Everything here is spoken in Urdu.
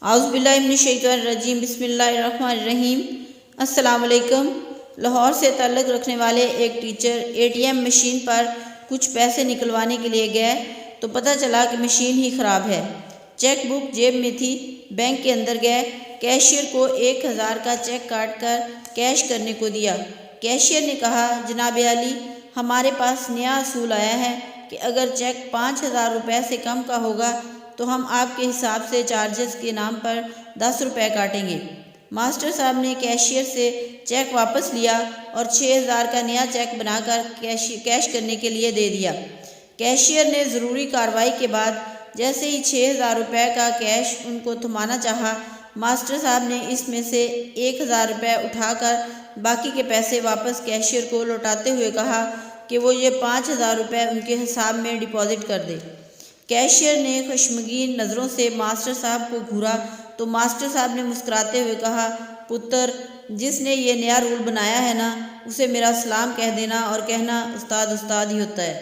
اعوذ باللہ من الشیطان الرجیم، بسم اللہ الرحمن الرحیم۔ السلام علیکم۔ لاہور سے تعلق رکھنے والے ایک teacher A T M machine پر کچھ پیسے نکلوانے کے لیے گئے تو پتہ چلا کہ مشین ہی خراب ہے۔ چیک بک جیب میں تھی۔ بینک کے اندر گئے، کیشیئر کو 1000 کا چیک کاٹ کر کیش کرنے کو دیا۔ کیشیئر نے کہا، جناب عالی، ہمارے پاس نیا اصول آیا ہے کہ اگر چیک 5000 روپے سے کم کا ہوگا تو ہم آپ کے حساب سے چارجز کے نام پر 10 روپے کاٹیں گے۔ ماسٹر صاحب نے کیشیئر سے چیک واپس لیا اور 6000 کا نیا چیک بنا کر کیش کرنے کے لیے دے دیا۔ کیشیئر نے ضروری کارروائی کے بعد جیسے ہی 6000 روپے کا کیش ان کو تھمانا چاہا، ماسٹر صاحب نے اس میں سے 1000 روپے اٹھا کر باقی کے پیسے واپس کیشیئر کو لوٹاتے ہوئے کہا کہ وہ یہ 5000 روپے ان کے حساب میں ڈپازٹ کر دے۔ کیشیئر نے خشمگین نظروں سے ماسٹر صاحب کو گھورا تو ماسٹر صاحب نے مسکراتے ہوئے کہا، پتر، جس نے یہ نیا رول بنایا ہے نا، اسے میرا سلام کہہ دینا اور کہنا استاد استاد ہی ہوتا ہے۔